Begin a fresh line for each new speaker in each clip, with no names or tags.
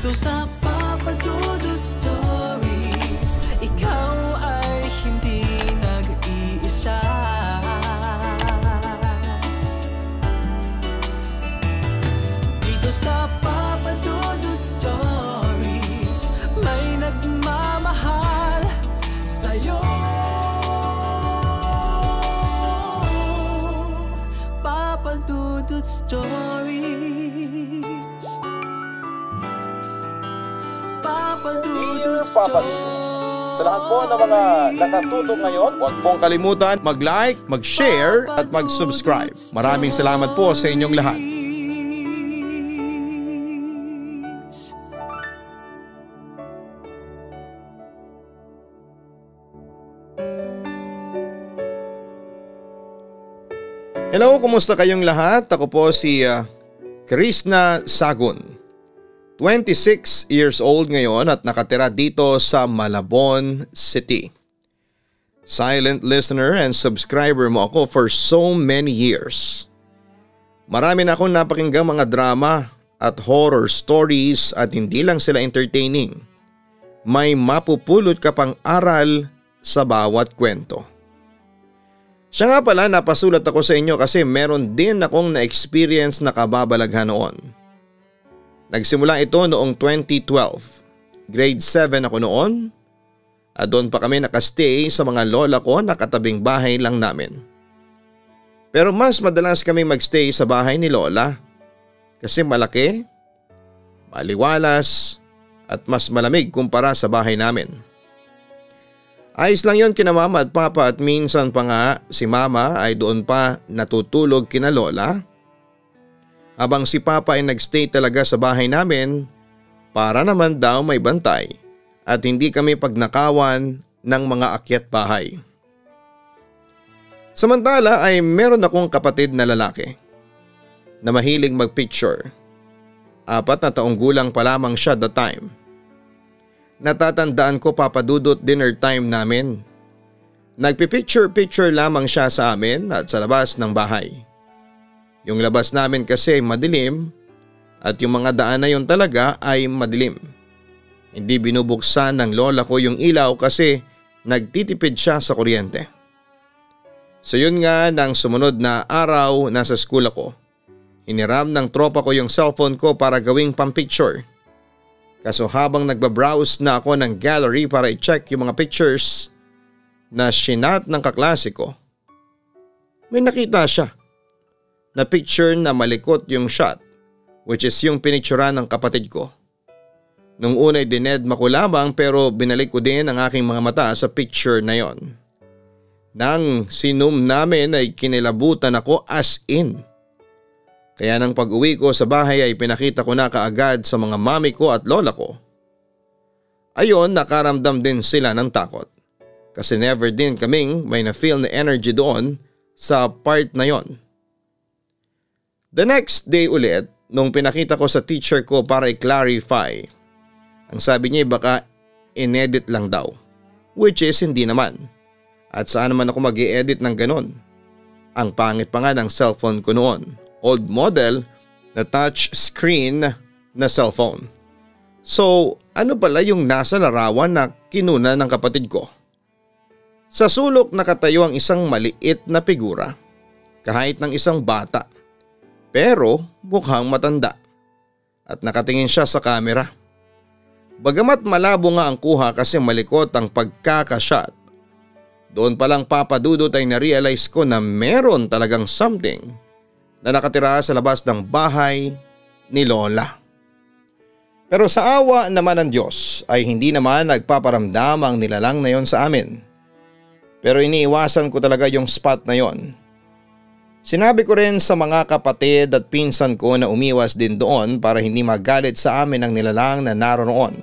Dito sa Papa Dudut Stories, ikaw ay hindi nag-iisa. Dito sa Papa Dudut Stories, may nagmamahal sa'yo. Papa Dudut Stories. Papa Dudut Stories.
Sa lahat po ng mga nakatutok ngayon, huwag pong kalimutan mag-like, mag-share at mag-subscribe. Maraming salamat po sa inyong lahat. Hello, kumusta kayong lahat? Ako po si Krishna Sagun. 26 years old ngayon at nakatira dito sa Malabon City. Silent listener and subscriber mo ako for so many years. Marami na akong napakinggang mga drama at horror stories at hindi lang sila entertaining. May mapupulot ka pang aral sa bawat kwento. Siya nga pala, napasulat ako sa inyo kasi meron din akong na-experience na kababalaghan noon. Nagsimula ito noong 2012. Grade 7 ako noon at doon pa kami nakastay sa mga lola ko na katabing bahay lang namin. Pero mas madalas kami magstay sa bahay ni lola kasi malaki, maliwalas at mas malamig kumpara sa bahay namin. Ayos lang yon kina mama at papa at minsan pa nga si mama ay doon pa natutulog kina lola. Habang si papa ay nagstay talaga sa bahay namin para naman daw may bantay at hindi kami pagnakawan ng mga akyat bahay. Samantala ay meron akong kapatid na lalaki na mahilig magpicture. 4 na taong gulang pa lamang siya that time. Natatandaan ko, Papa Dudut, dinner time namin. Nagpipicture lamang siya sa amin at sa labas ng bahay. Yung labas namin kasi madilim at yung mga daan na yun talaga ay madilim. Hindi binubuksan ng lola ko yung ilaw kasi nagtitipid siya sa kuryente. So yun nga, nang sumunod na araw nasa school ako, hiniram ng tropa ko yung cellphone ko para gawing pampicture. Kaso habang nagbabrowse na ako ng gallery para i-check yung mga pictures na sinat ng kaklase ko, may nakita siya na picture na malikot yung shot, which is yung pinicturan ng kapatid ko. Nung una'y dinedma ko lamang pero binalik ko din ang aking mga mata sa picture na yon. Nang sinum namin ay kinilabutan ako as in. Kaya nang pag-uwi ko sa bahay ay pinakita ko na kaagad sa mga mami ko at lola ko. Ayon, nakaramdam din sila ng takot. Kasi never din kaming may na-feel na energy doon sa part na yon. The next day ulit, nung pinakita ko sa teacher ko para i-clarify, ang sabi niya baka inedit lang daw, which is hindi naman. At saan naman ako mag-i-edit ng ganon? Ang pangit pa nga ng cellphone ko noon, old model na touch screen na cellphone. So ano pala yung nasa larawan na kinuna ng kapatid ko? Sa sulok nakatayo ang isang maliit na figura, kahit ng isang bata. Pero mukhang matanda at nakatingin siya sa kamera. Bagamat malabo nga ang kuha kasi malikot ang pagkakashot, doon palang Papa Dudut ay na-realize ko na meron talagang something na nakatira sa labas ng bahay ni lola. Pero sa awa naman ng Diyos ay hindi naman nagpaparamdam ang nilalang na yon sa amin. Pero iniiwasan ko talaga yung spot na yon. Sinabi ko rin sa mga kapatid at pinsan ko na umiwas din doon para hindi magalit sa amin ang nilalang na naroon.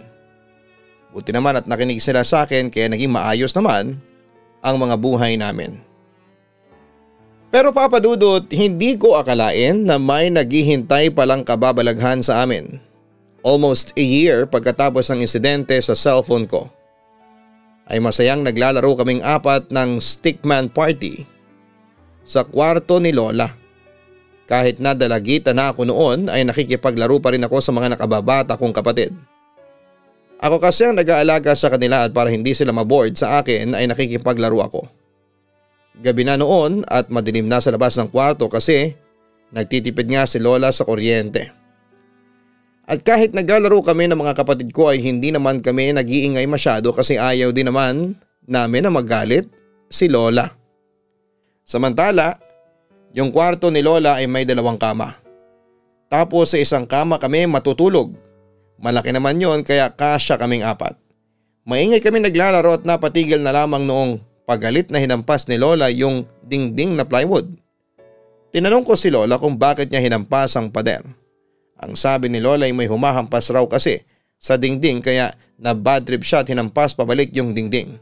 Buti naman at nakinig sila sa akin kaya naging maayos naman ang mga buhay namin. Pero Papa Dudut, hindi ko akalain na may naghihintay palang kababalaghan sa amin. Almost a year pagkatapos ng insidente sa cellphone ko, ay masayang naglalaro kaming 4 ng stickman party sa kwarto ni lola. Kahit na dalagitan na ako noon ay nakikipaglaro pa rin ako sa mga nakababata kong kapatid. Ako kasi ang nag-aalaga sa kanila at para hindi sila maboard sa akin ay nakikipaglaro ako. Gabi na noon at madilim na sa labas ng kwarto kasi nagtitipid nga si Lola sa kuryente. At kahit naglalaro kami ng mga kapatid ko ay hindi naman kami nag-iingay masyado kasi ayaw din naman namin na magalit si Lola. Samantala, yung kwarto ni Lola ay may 2 kama. Tapos sa isang kama kami matutulog. Malaki naman yon kaya kasya kaming 4. Maingay kami naglalaro at napatigil na lamang noong pagalit na hinampas ni Lola yung dingding na plywood. Tinanong ko si Lola kung bakit niya hinampas ang pader. Ang sabi ni Lola ay may humahampas raw kasi sa dingding kaya na bad trip siya at hinampas pabalik yung dingding.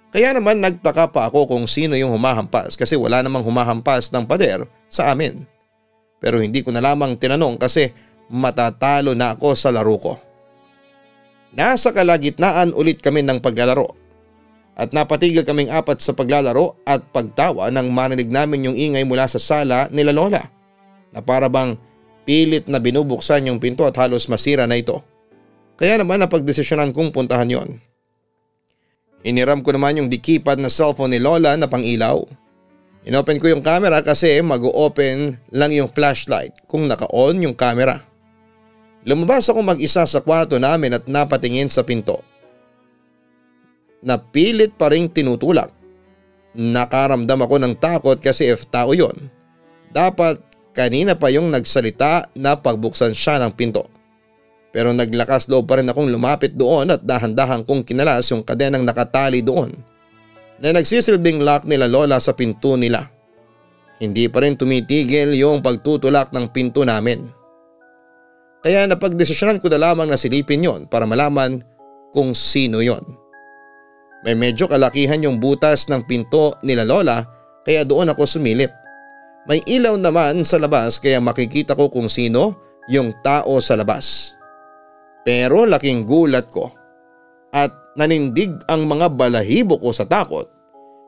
Kaya naman nagtaka pa ako kung sino yung humahampas kasi wala namang humahampas ng pader sa amin. Pero hindi ko na lamang tinanong kasi matatalo na ako sa laro ko. Nasa kalagitnaan ulit kami ng paglalaro at napatigil kaming 4 sa paglalaro at pagtawa nang marinig namin yung ingay mula sa sala nila Lola na para bang pilit na binubuksan yung pinto at halos masira na ito. Kaya naman napagdesisyonan kong puntahan yon. Hiniram ko naman yung di-keypad na cellphone ni Lola na pang-ilaw. Inopen ko yung camera kasi mag-o-open lang yung flashlight kung naka-on yung camera. Lumabas ako mag-isa sa kwarto namin at napatingin sa pinto. Napilit pa ring tinutulak. Nakaramdam ako ng takot kasi if tao yon, dapat kanina pa yung nagsalita na pagbuksan siya ng pinto. Pero naglakas loob pa rin akong lumapit doon at dahan-dahan kong kinalas yung kadenang nakatali doon na nagsisilbing lock nila Lola sa pinto nila. Hindi pa rin tumitigil yung pagtutulak ng pinto namin. Kaya napagdesisyonan ko na lamang na silipin yon para malaman kung sino yon. May medyo kalakihan yung butas ng pinto nila Lola kaya doon ako sumilip. May ilaw naman sa labas kaya makikita ko kung sino yung tao sa labas. Pero laking gulat ko at nanindig ang mga balahibo ko sa takot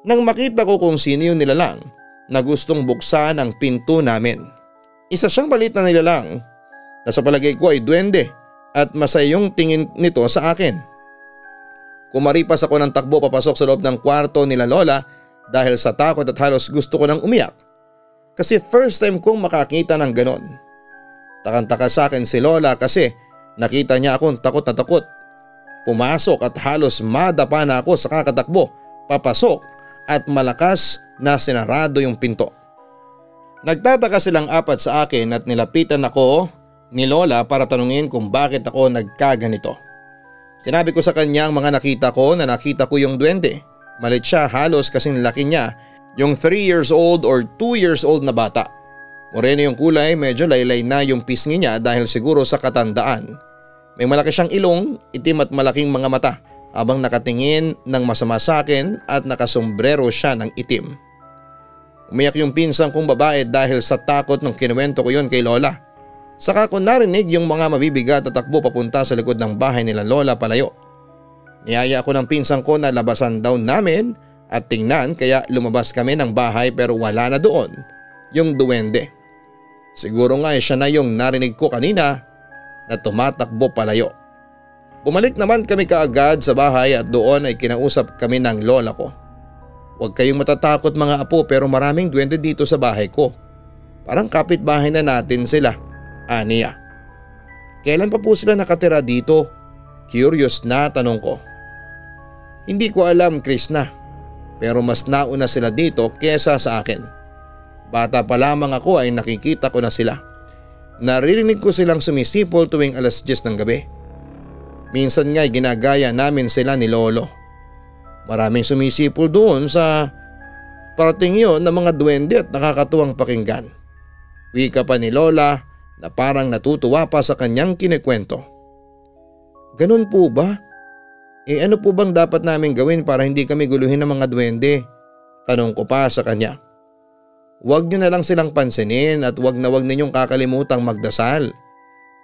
nang makita ko kung sino yung nilalang na gustong buksan ang pinto namin. Isa siyang maliit na nilalang na sa palagay ko ay duwende at masaya yung tingin nito sa akin. Kumaripas ako ng takbo papasok sa loob ng kwarto nila Lola dahil sa takot at halos gusto ko nang umiyak. Kasi first time kong makakita ng ganon. Takang-taka sa akin si Lola kasi nakita niya akong takot na takot. Pumasok at halos madapa na ako sa kakatakbo, papasok at malakas na sinarado yung pinto. Nagtataka silang 4 sa akin at nilapitan ako ni Lola para tanungin kung bakit ako nagkaganito. Sinabi ko sa kanya ang mga nakita ko na nakita ko yung duwende. Malit siya, halos kasing laki niya yung 3 years old or 2 years old na bata. Moreno yung kulay, medyo laylay na yung pisngi niya dahil siguro sa katandaan. May malaki siyang ilong, itim at malaking mga mata habang nakatingin ng masama sa akin at nakasombrero siya ng itim. Umiyak yung pinsan kong babae dahil sa takot nung kinuwento ko yon kay Lola. Saka ko narinig yung mga mabibigat at takbo papunta sa likod ng bahay nila Lola palayo. Niyaya ako ng pinsan ko na labasan daw namin at tingnan kaya lumabas kami ng bahay pero wala na doon yung duwende. Siguro nga siya na yung narinig ko kanina na tumatakbo palayo. Bumalik naman kami kaagad sa bahay at doon ay kinausap kami ng lola ko. Huwag kayong matatakot mga apo pero maraming duwende dito sa bahay ko. Parang kapitbahay na natin sila, aniya. Kailan pa po sila nakatira dito? Curious na tanong ko. Hindi ko alam, Krishna, pero mas nauna sila dito kesa sa akin. Bata pa lamang ako ay nakikita ko na sila. Naririnig ko silang sumisipol tuwing 10:00 ng gabi. Minsan nga'y ginagaya namin sila ni Lolo. Maraming sumisipol doon sa parating yun ng mga duwende at nakakatuwang pakinggan. Wika pa ni Lola na parang natutuwa pa sa kanyang kinikwento. Ganun po ba? Ano po bang dapat namin gawin para hindi kami guluhin ng mga duwende? Tanong ko pa sa kanya. Huwag nyo na lang silang pansinin at huwag ninyong kakalimutang magdasal.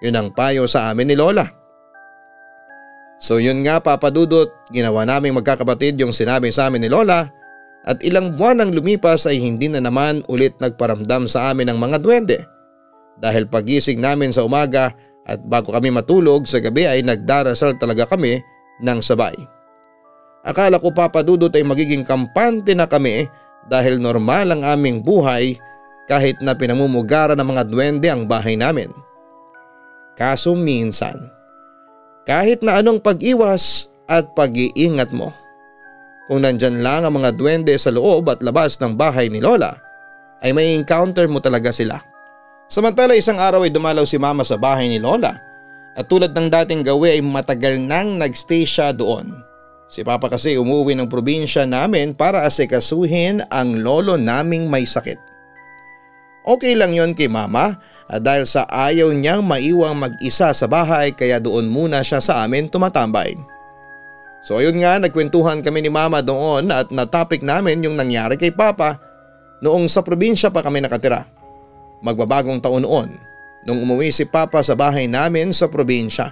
Yun ang payo sa amin ni Lola. So yun nga Papa Dudut, ginawa naming magkakapatid yung sinabi sa amin ni Lola at ilang buwan ang lumipas ay hindi na naman ulit nagparamdam sa amin ng mga duwende. Dahil pagising namin sa umaga At bago kami matulog sa gabi ay nagdarasal talaga kami ng sabay. Akala ko Papa Dudut ay magiging kampante na kami dahil normal ang aming buhay kahit na pinamumugaran ng mga duwende ang bahay namin. Kaso minsan, kahit na anong pag-iwas at pag-iingat mo, kung nandyan lang ang mga duwende sa loob at labas ng bahay ni Lola, ay may encounter mo talaga sila. Samantala isang araw ay dumalaw si Mama sa bahay ni Lola at tulad ng dating gawi ay matagal nang nagstay siya doon. Si Papa kasi umuwi ng probinsya namin para asikasuhin ang lolo naming may sakit. Okay lang yon kay Mama at dahil sa ayaw niyang maiwang mag-isa sa bahay kaya doon muna siya sa amin tumatambay. So ayun nga, nagkwentuhan kami ni Mama doon at na-topic namin yung nangyari kay Papa noong sa probinsya pa kami nakatira. Magbabagong taon noon nung umuwi si Papa sa bahay namin sa probinsya.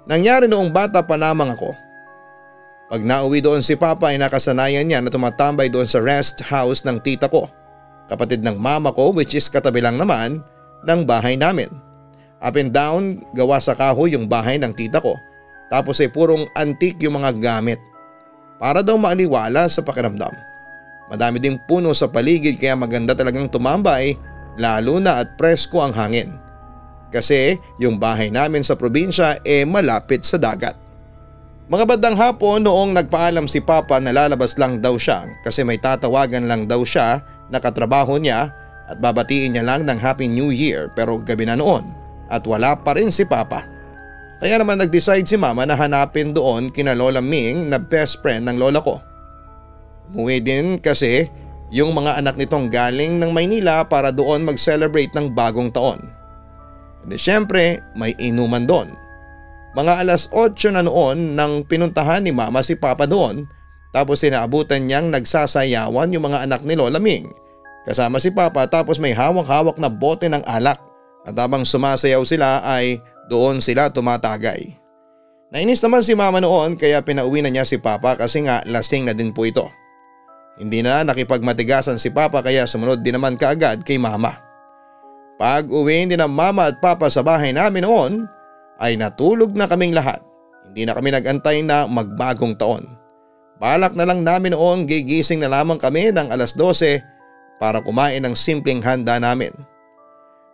Nangyari noong bata pa lamang ako. Pag nauwi doon si Papa ay nakasanayan niya na tumatambay doon sa rest house ng tita ko, kapatid ng mama ko, which is katabi lang naman ng bahay namin. Up and down gawa sa kahoy yung bahay ng tita ko, tapos ay purong antique yung mga gamit. Para daw maaliwala sa pakiramdam. Madami ding puno sa paligid kaya maganda talagang tumambay, lalo na at presko ang hangin. Kasi yung bahay namin sa probinsya malapit sa dagat. Mga bandang hapon noong nagpaalam si Papa na lalabas lang daw siya kasi may tatawagan lang daw siya na katrabaho niya at babatiin niya lang ng Happy New Year, pero gabi na noon at wala pa rin si Papa. Kaya naman nag-decide si Mama na hanapin doon kina Lola Ming na best friend ng lola ko. Umuwi din kasi yung mga anak nitong galing ng Maynila para doon mag-celebrate ng bagong taon. At syempre may inuman doon. Mga alas 8 na noon nang pinuntahan ni Mama si Papa doon, tapos sinaabutan niyang nagsasayawan yung mga anak ni Lola Ming kasama si Papa, tapos may hawak-hawak na bote ng alak at habang sumasayaw sila ay doon sila tumatagay. Nainis naman si Mama noon kaya pinauwi na niya si Papa kasi nga lasing na din po ito. Hindi na nakipagmatigasan si Papa kaya sumunod din naman kaagad kay Mama. Pag uwi din ng Mama at Papa sa bahay namin noon ay natulog na kaming lahat. Hindi na kami nagantay na magbagong taon. Balak na lang namin noon gigising na lamang kami ng alas 12 para kumain ng simpleng handa namin.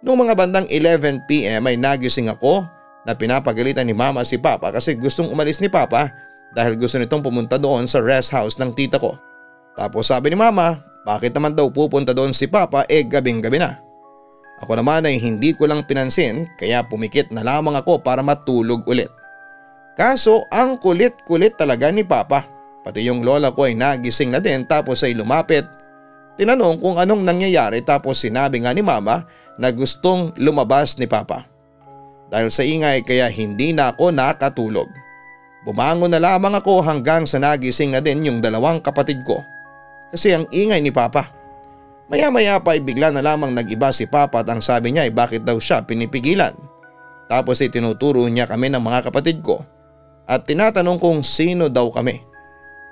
Noong mga bandang 11 PM ay nagising ako na pinapagalitan ni Mama si Papa kasi gustong umalis ni Papa dahil gusto nitong pumunta doon sa rest house ng tita ko. Tapos sabi ni Mama, bakit naman daw pupunta doon si Papa gabing-gabi na. Ako naman ay hindi ko lang pinansin kaya pumikit na lamang ako para matulog ulit. Kaso ang kulit-kulit talaga ni Papa. Pati yung lola ko ay nagising na din tapos ay lumapit. Tinanong kung anong nangyayari tapos sinabi nga ni Mama na gustong lumabas ni Papa. Dahil sa ingay kaya hindi na ako nakatulog. Bumangon na lamang ako hanggang sa nagising na din yung dalawang kapatid ko. Kasi ang ingay ni Papa. Maya-maya pa ay bigla na lamang nag-iba si Papa at ang sabi niya ay bakit daw siya pinipigilan. Tapos ay tinuturo niya kami ng mga kapatid ko at tinatanong kung sino daw kami.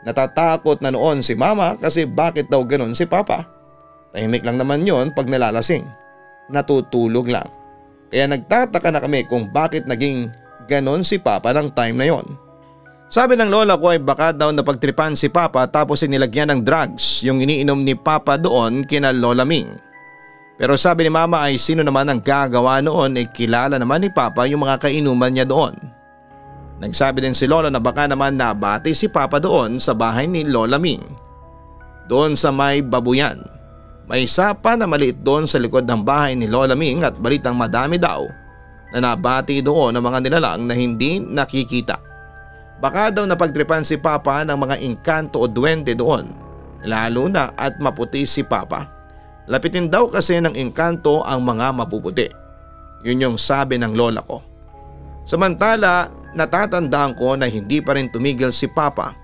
Natatakot na noon si Mama kasi bakit daw ganon si Papa. Tahimik lang naman yon pag nalalasing. Natutulog lang. Kaya nagtataka na kami kung bakit naging ganon si Papa ng time na yon. Sabi ng lola ko ay baka daw napagtripan si Papa tapos inilagyan ng drugs yung iniinom ni Papa doon kina Lola Ming. Pero sabi ni Mama ay sino naman ang gagawa noon ay kilala naman ni Papa yung mga kainuman niya doon. Nagsabi din si Lola na baka naman nabati si Papa doon sa bahay ni Lola Ming. Doon sa may babuyan. May sapa na maliit doon sa likod ng bahay ni Lola Ming at balitang madami daw na nabati doon ng mga nilalang na hindi nakikita. Baka daw napagtripan si Papa ng mga engkanto o duwende doon, lalo na at maputi si Papa. Lapitin daw kasi ng engkanto ang mga mapuputi. Yun yung sabi ng lola ko. Samantala, natatandaan ko na hindi pa rin tumigil si Papa.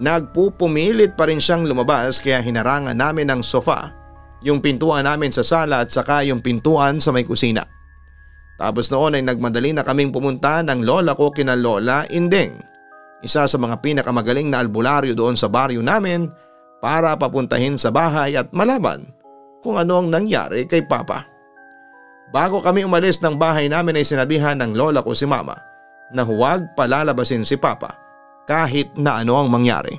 Nagpupumilit pa rin siyang lumabas kaya hinarangan namin ng sofa, yung pintuan namin sa sala at saka yung pintuan sa may kusina. Tapos noon ay nagmadali na kaming pumunta ng lola ko kina Lola Indeng, isa sa mga pinakamagaling na albularyo doon sa baryo namin, para papuntahin sa bahay at malaman kung ano ang nangyari kay Papa. Bago kami umalis ng bahay namin ay sinabihan ng lola ko si mama na huwag palalabasin si papa kahit na ano ang mangyari.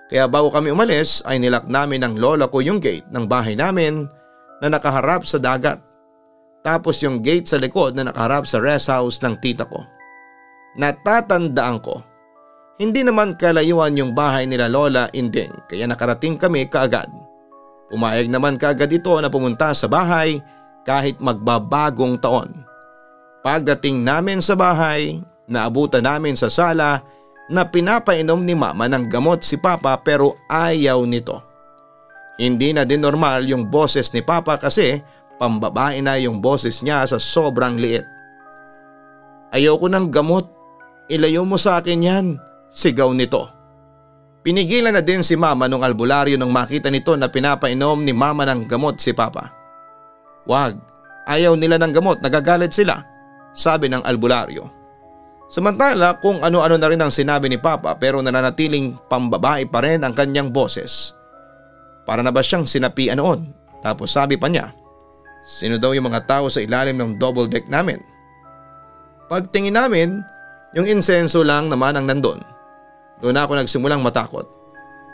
Kaya bago kami umalis ay nilak namin ng lola ko yung gate ng bahay namin na nakaharap sa dagat. Tapos yung gate sa likod na nakaharap sa rest house ng tita ko. Natatandaan ko, hindi naman kalayuan yung bahay nila Lola Inding kaya nakarating kami kaagad. Pumayag naman kaagad ito na pumunta sa bahay kahit magbabagong taon. Pagdating namin sa bahay, naabutan namin sa sala na pinapainom ni mama ng gamot si papa pero ayaw nito. Hindi na din normal yung boses ni papa kasi pambabae na yung boses niya sa sobrang liit. Ayoko ng gamot, ilayo mo sa akin yan, sigaw nito. Pinigilan na din si mama nung albularyo nang makita nito na pinapainom ni mama ng gamot si papa. Wag, ayaw nila ng gamot, nagagalit sila, sabi ng albularyo. Samantala kung ano-ano na rin ang sinabi ni papa pero nananatiling pambabae pa rin ang kanyang boses. Para na ba siyang sinapian noon? Tapos sabi pa niya, sino daw yung mga tao sa ilalim ng double deck namin? Pagtingin namin, yung insenso lang naman ang nandun. Doon ako nagsimulang matakot.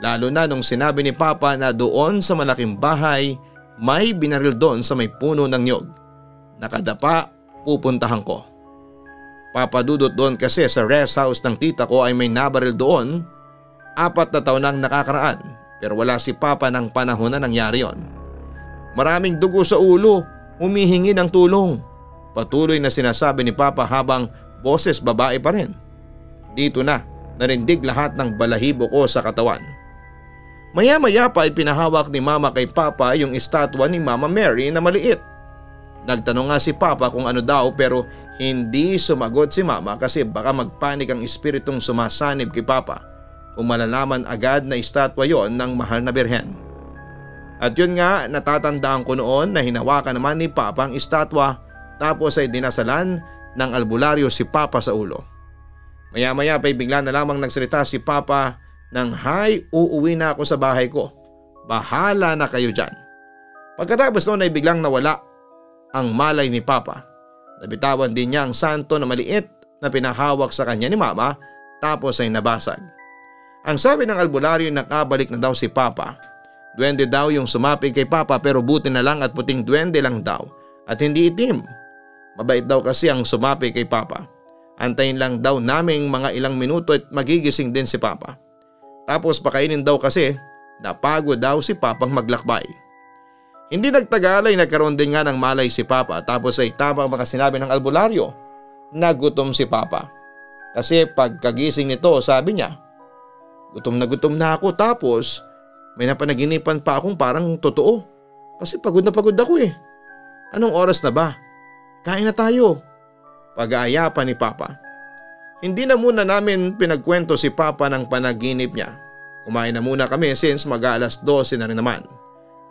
Lalo na nung sinabi ni papa na doon sa malaking bahay may binaril doon sa may puno ng niyog. Nakadapa, pupuntahan ko. Papadudot doon kasi sa rest house ng tita ko ay may nabaril doon. 4 na taon nang nakakaraan pero wala si papa ng panahon na nangyari yon. Maraming dugo sa ulo, humihingi ng tulong. Patuloy na sinasabi ni papa habang boses babae pa rin. Dito na narindig lahat ng balahibo ko sa katawan. Maya-maya pa ay pinahawak ni mama kay papa yung estatwa ni Mama Mary na maliit. Nagtanong nga si papa kung ano daw pero hindi sumagot si mama kasi baka magpanik ang espiritong sumasanib kay papa kung malalaman agad na estatwa yon ng mahal na birhen. At yun nga natatandaan ko noon na hinawakan naman ni papa ang estatwa tapos ay dinasalan ng albularyo si papa sa ulo. Maya-maya pa'y bigla na lamang nagsalita si papa ng hay, uuwi na ako sa bahay ko. Bahala na kayo dyan. Pagkatapos noon ay biglang nawala ang malay ni papa. Nabitawan din niya ang santo na maliit na pinahawak sa kanya ni mama tapos ay nabasag. Ang sabi ng albularyo nakabalik na daw si papa. Duwende daw yung sumapig kay papa pero buti na lang at puting duwende lang daw at hindi itim. Mabait daw kasi ang sumapig kay papa. Antayin lang daw naming mga ilang minuto at magigising din si papa. Tapos pakainin daw kasi napagod daw si papang maglakbay. Hindi nagtagal ay nagkaroon din nga ng malay si papa tapos ay tamang makasinabi ng albularyo na gutom si papa. Kasi pagkagising nito sabi niya, gutom na ako tapos may napanaginipan pa akong parang totoo. Kasi pagod na pagod ako eh. Anong oras na ba? Kain na tayo. Pag-aaya pa ni papa. Hindi na muna namin pinagkwento si papa ng panaginip niya. Kumain na muna kami since mag-aalas 12 na rin naman.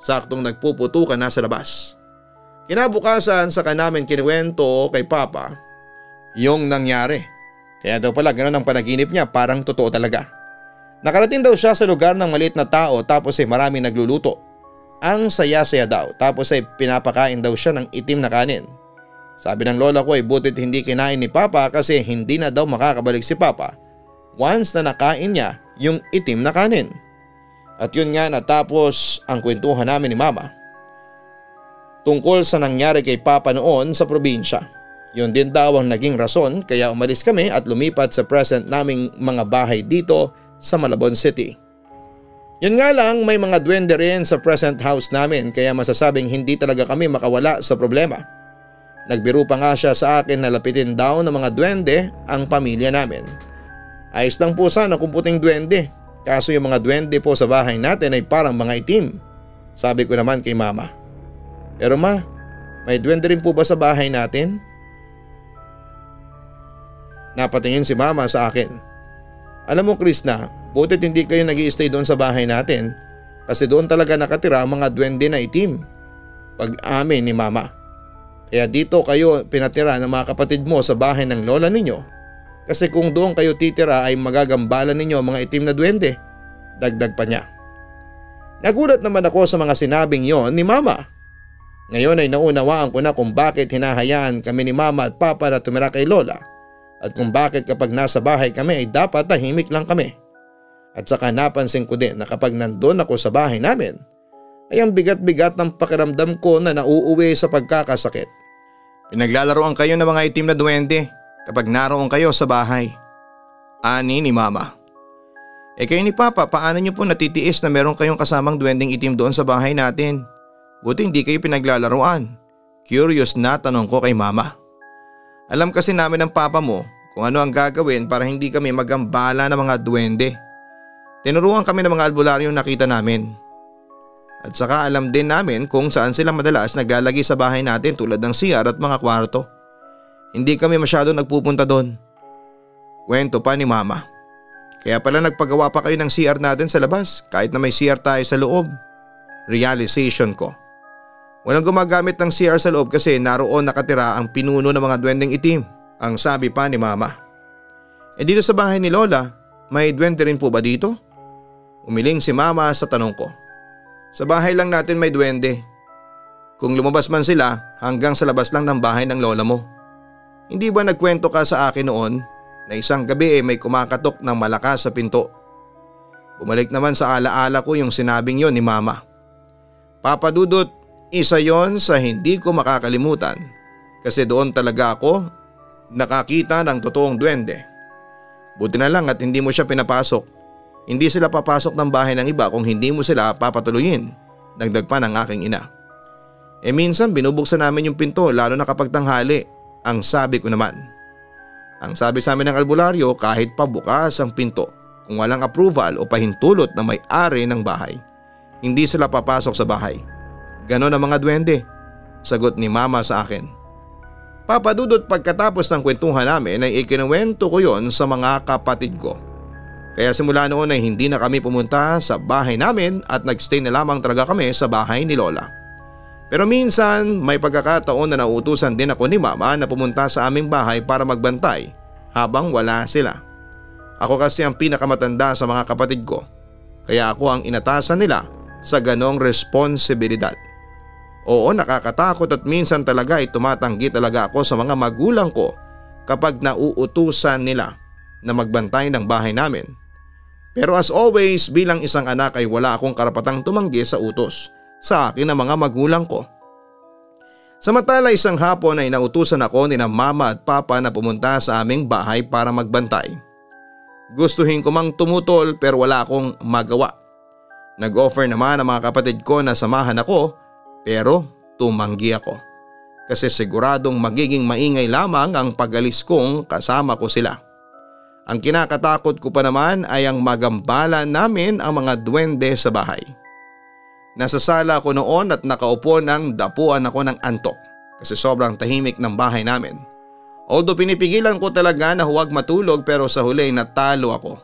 Saktong nagpuputukan na sa labas. Kinabukasan saka namin kinuwento kay papa yung nangyari. Kaya daw pala ganoon ang panaginip niya, parang totoo talaga. Nakarating daw siya sa lugar ng maliit na tao tapos ay maraming nagluluto. Ang saya-saya daw tapos ay pinapakain daw siya ng itim na kanin. Sabi ng lola ko ay butit hindi kinain ni papa kasi hindi na daw makakabalik si papa once na nakain niya yung itim na kanin. At yun nga natapos ang kwentuhan namin ni mama tungkol sa nangyari kay papa noon sa probinsya. Yun din daw ang naging rason kaya umalis kami at lumipat sa present naming mga bahay dito sa Malabon City. Yun nga lang may mga duwende rin sa present house namin kaya masasabing hindi talaga kami makawala sa problema. Nagbiro pa nga siya sa akin na lapitin daw ng mga duwende ang pamilya namin. Ayos lang po sana kung puting duwende, kaso yung mga duwende po sa bahay natin ay parang mga itim. Sabi ko naman kay mama. Pero ma, may duwende rin po ba sa bahay natin? Napatingin si mama sa akin. Alam mo Krishna, butit hindi kayo nag-i-stay doon sa bahay natin kasi doon talaga nakatira ang mga duwende na itim. Pag-amin ni mama. Kaya dito kayo pinatira ng mga kapatid mo sa bahay ng lola ninyo. Kasi kung doon kayo titira ay magagambalan ninyo mga itim na duwende. Dagdag pa niya. Nagulat naman ako sa mga sinabing yon ni mama. Ngayon ay naunawaan ko na kung bakit hinahayaan kami ni Mama at Papa na tumira kay Lola at kung bakit kapag nasa bahay kami ay dapat tahimik lang kami. At saka napansin ko din na kapag nandun ako sa bahay namin ay ang bigat-bigat ng pakiramdam ko na nauuwi sa pagkakasakit. Pinaglalaroan kayo ng mga itim na duwende kapag naroon kayo sa bahay. Ani ni Mama. Kayo ni Papa, paano niyo po natitiis na meron kayong kasamang duwendeng itim doon sa bahay natin? Buti hindi kayo pinaglalaroan. Curious na tanong ko kay Mama. Alam kasi namin ng Papa mo kung ano ang gagawin para hindi kami magambala ng mga duwende. Tinuruan kami ng mga albularyong nakita namin. At saka alam din namin kung saan sila madalas naglalagay sa bahay natin tulad ng CR at mga kwarto. Hindi kami masyado nagpupunta doon. Kwento pa ni Mama. Kaya pala nagpagawa pa kayo ng CR natin sa labas kahit na may CR tayo sa loob. Realization ko. Walang gumagamit ng CR sa loob kasi naroon nakatira ang pinuno ng mga duwendeng itim. Ang sabi pa ni Mama. Dito sa bahay ni Lola, may duwende rin po ba dito? Umiling si Mama sa tanong ko. Sa bahay lang natin may duwende. Kung lumabas man sila hanggang sa labas lang ng bahay ng lola mo. Hindi ba nagkwento ka sa akin noon na isang gabi may kumakatok ng malakas sa pinto? Bumalik naman sa alaala ko yung sinabing yon ni Mama. Papa Dudut, isa yon sa hindi ko makakalimutan kasi doon talaga ako nakakita ng totoong duwende. Buti na lang at hindi mo siya pinapasok. Hindi sila papasok ng bahay ng iba kung hindi mo sila papatuloyin, dagdag pa ng aking ina. Minsan binubuksan namin yung pinto lalo na kapag tanghali, ang sabi ko naman. Ang sabi sa amin ng albularyo kahit pa bukas ang pinto, kung walang approval o pahintulot na may-ari ng bahay, hindi sila papasok sa bahay. Ganon ang mga duwende, sagot ni Mama sa akin. Papa Dudut, pagkatapos ng kwentuhan namin ay ikinuwento ko yon sa mga kapatid ko. Kaya simula noon ay hindi na kami pumunta sa bahay namin at nagstay na lamang talaga kami sa bahay ni Lola. Pero minsan may pagkakataon na nauutusan din ako ni Mama na pumunta sa aming bahay para magbantay habang wala sila. Ako kasi ang pinakamatanda sa mga kapatid ko, kaya ako ang inatasan nila sa ganong responsibilidad. Oo, nakakatakot at minsan talaga ay tumatanggi talaga ako sa mga magulang ko kapag nauutusan nila na magbantay ng bahay namin. Pero as always, bilang isang anak ay wala akong karapatang tumanggi sa utos sa akin ng mga magulang ko. Samantala isang hapon ay nautusan ako ni na Mama at Papa na pumunta sa aming bahay para magbantay. Gustuhin ko mang tumutol pero wala akong magawa. Nag-offer naman ang mga kapatid ko na samahan ako pero tumanggi ako. Kasi siguradong magiging maingay lamang ang pag-alis kong kasama ko sila. Ang kinakatakot ko pa naman ay ang magambala namin ang mga duwende sa bahay. Nasa sala ako noon at nakaupo nang dapuan ako ng antok kasi sobrang tahimik ng bahay namin. Although pinipigilan ko talaga na huwag matulog pero sa huli natalo ako.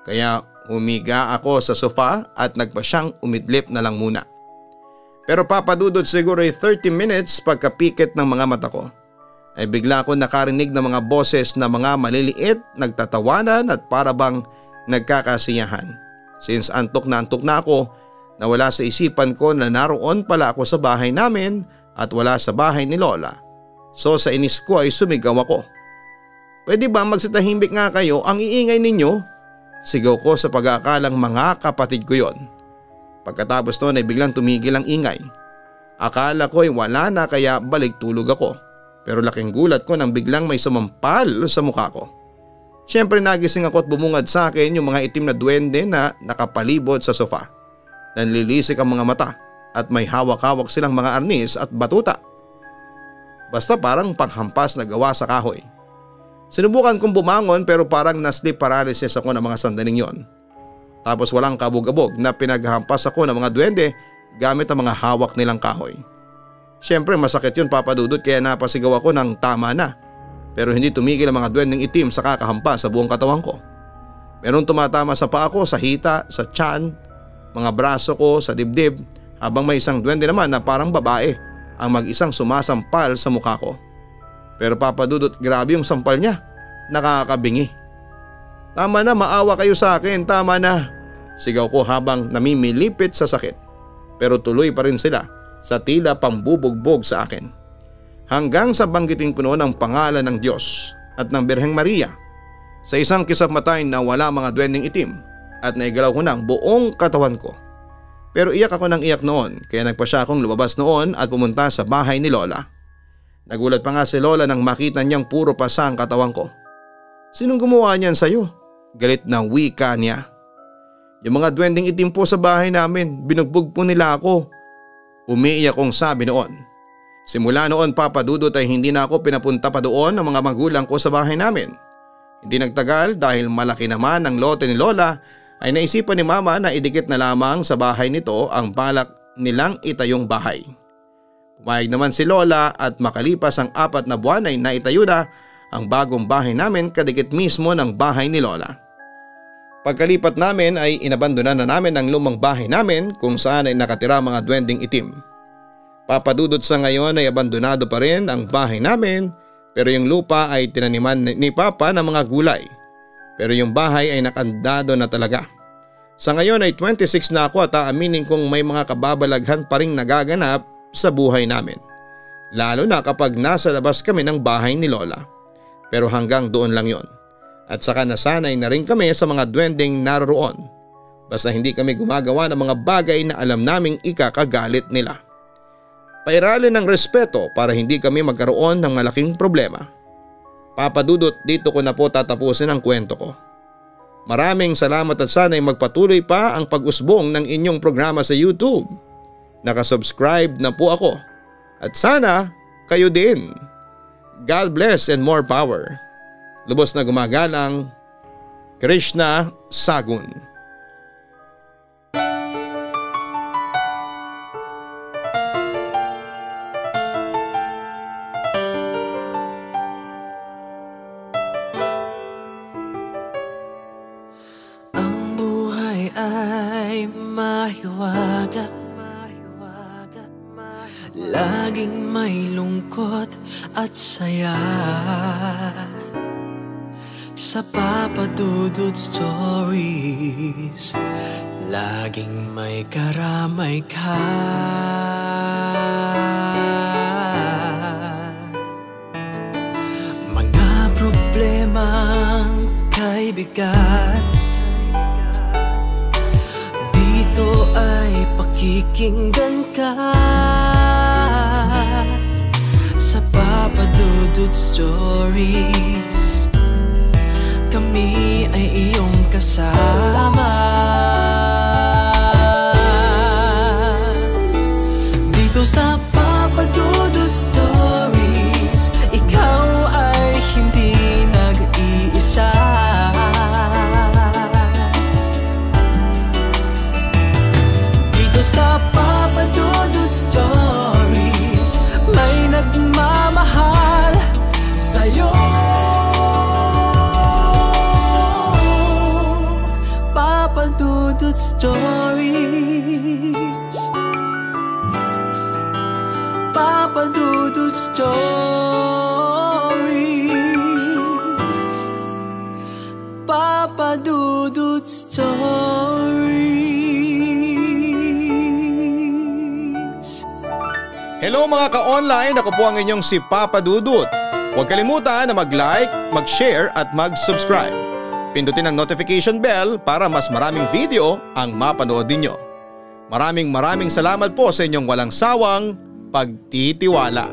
Kaya humiga ako sa sofa at nagpasyang umidlip na lang muna. Pero Papa Dudut, siguro ay 30 minutes pagkapikit ng mga mata ko ay bigla ako nakarinig ng mga boses na mga maliliit, nagtatawanan at parabang nagkakasiyahan. Since antok na ako, nawala sa isipan ko na naroon pala ako sa bahay namin at wala sa bahay ni Lola. So sa inis ko ay sumigaw ako. Pwede ba magsitahimik nga kayo, ang iingay ninyo? Sigaw ko sa pag-aakalang mga kapatid ko yon. Pagkatapos noon ay biglang tumigil ang ingay. Akala ko ay wala na kaya balik tulog ako. Pero laking gulat ko nang biglang may sumampal sa mukha ko. Siyempre nagising ako at bumungad sa akin yung mga itim na duwende na nakapalibot sa sofa. Nanlilisik ang mga mata at may hawak-hawak silang mga arnis at batuta. Basta parang panghampas na gawa sa kahoy. Sinubukan kong bumangon pero parang na-sleep paralysis ako ng mga sandaling yon. Tapos walang kabog-abog na pinaghampas ako ng mga duwende gamit ang mga hawak nilang kahoy. Siyempre masakit yun, Papa Dudut, kaya napasigaw ako ng tama na. Pero hindi tumigil ang mga duwendeng itim sa kakahampas sa buong katawan ko. Meron tumatama sa paa ko, sa hita, sa tiyan, mga braso ko, sa dibdib, habang may isang duwende naman na parang babae ang mag-isang sumasampal sa mukha ko. Pero Papa Dudut, grabe yung sampal niya, nakakabingi. Tama na, maawa kayo sa akin, tama na. Sigaw ko habang namimilipit sa sakit. Pero tuloy pa rin sila sa tila pambubugbog sa akin. Hanggang sa banggitin ko noon ang pangalan ng Diyos at ng Birheng Maria sa isang kisapmatay na wala mga duwending itim at naigalaw ko ng buong katawan ko. Pero iyak ako ng iyak noon kaya nagpa siya akong lumabas noon at pumunta sa bahay ni Lola. Nagulat pa nga si Lola nang makita niyang puro pasa ang katawan ko. Sinong gumawa niyan sa'yo? Galit na wika niya. Yung mga duwending itim po sa bahay namin, binugbog po nila ako. Umiiyak kong sabi noon. Simula noon Papa Dudut ay hindi na ako pinapunta pa doon ng mga magulang ko sa bahay namin. Hindi nagtagal dahil malaki naman ang lote ni Lola ay naisipan ni Mama na idikit na lamang sa bahay nito ang balak nilang itayong bahay. Pumayag naman si Lola at makalipas ang 4 na buwan ay naitayo na ang bagong bahay namin kadikit mismo ng bahay ni Lola. Pagkalipat namin ay inabandonan na namin ang lumang bahay namin kung saan ay nakatira mga duwending itim. Papa Dudut, sa ngayon ay abandonado pa rin ang bahay namin pero yung lupa ay tinaniman ni Papa ng mga gulay. Pero yung bahay ay nakandado na talaga. Sa ngayon ay 26 na ako at aaminin kong may mga kababalaghan pa rin nagaganap sa buhay namin. Lalo na kapag nasa labas kami ng bahay ni Lola. Pero hanggang doon lang yon. At saka nasanay na rin kami sa mga duwending naroroon. Basta hindi kami gumagawa ng mga bagay na alam naming ikakagalit nila. Pairalin ng respeto para hindi kami magkaroon ng malaking problema. Papa Dudut, dito ko na po tatapusin ang kwento ko. Maraming salamat at sana'y magpatuloy pa ang pag-usbong ng inyong programa sa YouTube. Nakasubscribe na po ako. At sana kayo din. God bless and more power. Lubos na gumagalang, Krishna Sagun.
Ang buhay ay mahiwaga, laging may lungkot at saya. Sa Papa Dudut Stories, laging may karamay ka. Mga problemang kay bigat, dito ay pakikinggan ka. Sa Papa Dudut Stories, kami ay iyong kasama. Dito sa Papa Dudut Stories, ikaw ay hindi nag-iisa. Dito sa Papa Dudut Stories, may nagmamahal sa'yo. Papa Dudut Stories, Papa Dudut Stories, Papa Dudut Stories.
Hello mga ka-online, ako po ang inyong si Papa Dudut. Huwag kalimutan na mag-like, mag-share at mag-subscribe. Pindutin ang notification bell para mas maraming video ang mapanood ninyo. Maraming salamat po sa inyong walang sawang pagtitiwala.